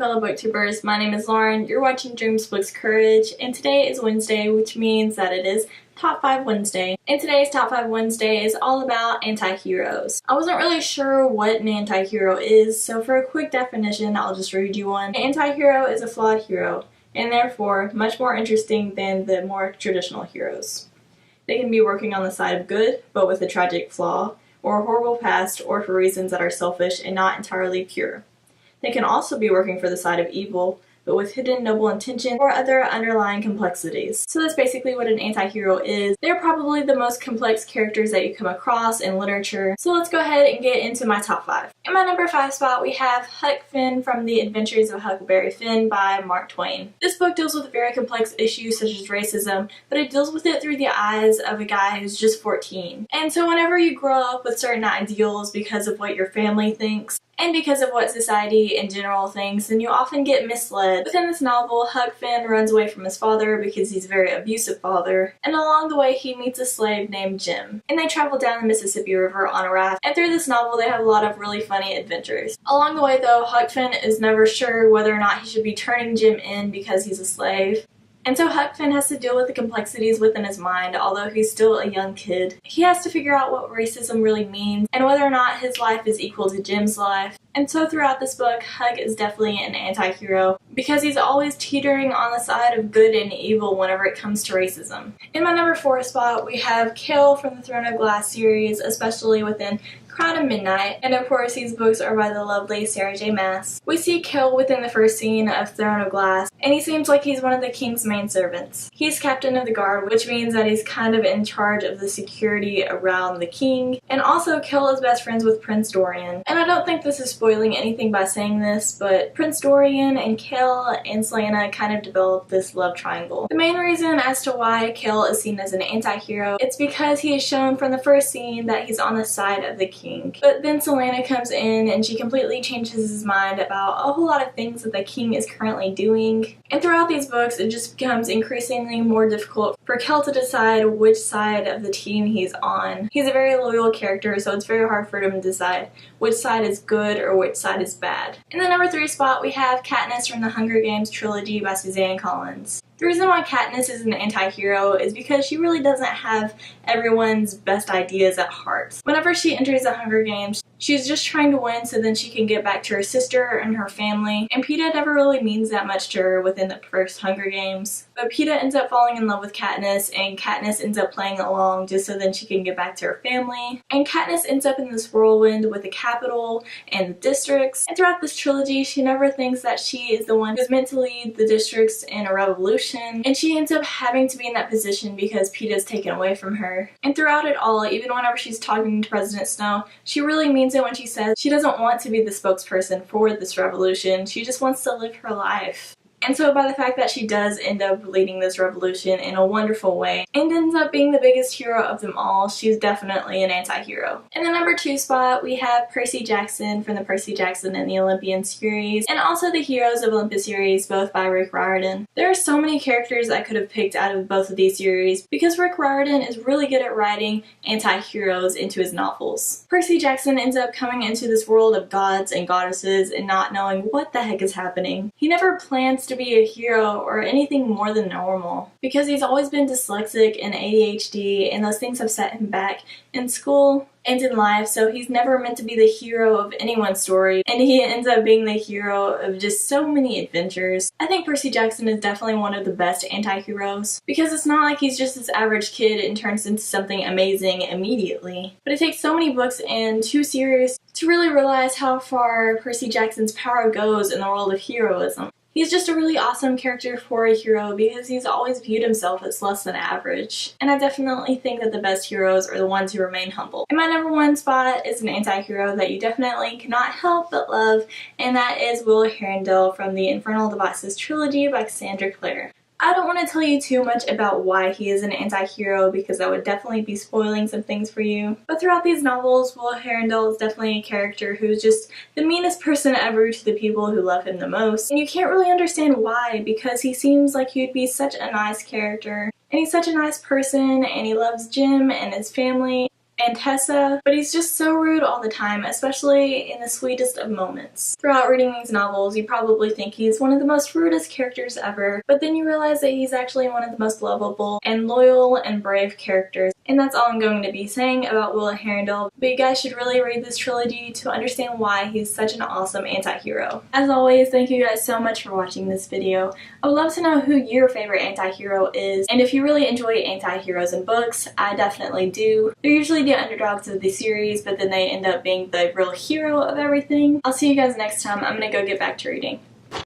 fellow booktubers, my name is Lauren, you're watching Dreams Books Courage, and today is Wednesday, which means that it is Top 5 Wednesday. And today's Top 5 Wednesday is all about anti-heroes. I wasn't really sure what an anti-hero is, so for a quick definition, I'll just read you one. An anti-hero is a flawed hero, and therefore much more interesting than the more traditional heroes. They can be working on the side of good, but with a tragic flaw, or a horrible past, or for reasons that are selfish and not entirely pure. They can also be working for the side of evil, but with hidden noble intention or other underlying complexities. So that's basically what an anti-hero is. They're probably the most complex characters that you come across in literature. So let's go ahead and get into my top 5. In my number 5 spot, we have Huck Finn from The Adventures of Huckleberry Finn by Mark Twain. This book deals with very complex issues such as racism, but it deals with it through the eyes of a guy who's just 14. And so whenever you grow up with certain ideals because of what your family thinks, and because of what society in general thinks, then you often get misled. Within this novel, Huck Finn runs away from his father because he's a very abusive father, and along the way he meets a slave named Jim. And they travel down the Mississippi River on a raft, and through this novel they have a lot of really funny adventures. Along the way though, Huck Finn is never sure whether or not he should be turning Jim in because he's a slave. And so Huck Finn has to deal with the complexities within his mind, although he's still a young kid. He has to figure out what racism really means and whether or not his life is equal to Jim's life. And so throughout this book, Huck is definitely an anti-hero because he's always teetering on the side of good and evil whenever it comes to racism. In my number 4 spot, we have Kale from the Throne of Glass series, especially within Crown of Midnight, and of course these books are by the lovely Sarah J. Maas. We see Kale within the first scene of Throne of Glass, and he seems like he's one of the king's main servants. He's captain of the guard, which means that he's kind of in charge of the security around the king, and also Kale is best friends with Prince Dorian. And I don't think this is spoiling anything by saying this, but Prince Dorian and Kale and Selena kind of developed this love triangle. The main reason as to why Kale is seen as an anti-hero, it's because he is shown from the first scene that he's on the side of the king. But then Selena comes in and she completely changes his mind about a whole lot of things that the king is currently doing. And throughout these books, it just becomes increasingly more difficult for Kale to decide which side of the team he's on. He's a very loyal character, so it's very hard for him to decide which side is good or which side is bad. In the number 3 spot, we have Katniss from the Hunger Games trilogy by Suzanne Collins. The reason why Katniss is an anti-hero is because she really doesn't have everyone's best ideas at heart. Whenever she enters the Hunger Games, she's just trying to win so then she can get back to her sister and her family, and Peeta never really means that much to her within the first Hunger Games. But Peeta ends up falling in love with Katniss, and Katniss ends up playing along just so then she can get back to her family. And Katniss ends up in this whirlwind with the capital and the districts, and throughout this trilogy she never thinks that she is the one who's meant to lead the districts in a revolution, and she ends up having to be in that position because Peeta's taken away from her. And throughout it all, even whenever she's talking to President Snow, she really means it when she says she doesn't want to be the spokesperson for this revolution, she just wants to live her life. And so by the fact that she does end up leading this revolution in a wonderful way and ends up being the biggest hero of them all, she's definitely an anti-hero. In the number 2 spot, we have Percy Jackson from the Percy Jackson and the Olympian series, and also the Heroes of Olympus series, both by Rick Riordan. There are so many characters I could have picked out of both of these series because Rick Riordan is really good at writing anti-heroes into his novels. Percy Jackson ends up coming into this world of gods and goddesses and not knowing what the heck is happening. He never plans to be a hero or anything more than normal because he's always been dyslexic and ADHD, and those things have set him back in school and in life, so he's never meant to be the hero of anyone's story, and he ends up being the hero of just so many adventures. I think Percy Jackson is definitely one of the best anti-heroes because it's not like he's just this average kid and turns into something amazing immediately. But it takes so many books and 2 series to really realize how far Percy Jackson's power goes in the world of heroism. He's just a really awesome character for a hero because he's always viewed himself as less than average. And I definitely think that the best heroes are the ones who remain humble. And my number 1 spot is an anti-hero that you definitely cannot help but love, and that is Will Herondale from the Infernal Devices trilogy by Cassandra Clare. I don't want to tell you too much about why he is an anti-hero because that would definitely be spoiling some things for you. But throughout these novels, Will Herondale is definitely a character who's just the meanest person ever to the people who love him the most. And you can't really understand why because he seems like he'd be such a nice character. And he's such a nice person and he loves Jim and his family. and Tessa, but he's just so rude all the time, especially in the sweetest of moments. Throughout reading these novels, you probably think he's one of the most rudest characters ever, but then you realize that he's actually one of the most lovable and loyal and brave characters. And that's all I'm going to be saying about Will Herondale, but you guys should really read this trilogy to understand why he's such an awesome anti-hero. As always, thank you guys so much for watching this video. I would love to know who your favorite anti-hero is, and if you really enjoy anti-heroes in books, I definitely do. They're usually the underdogs of the series, but then they end up being the real hero of everything. I'll see you guys next time. I'm gonna go get back to reading.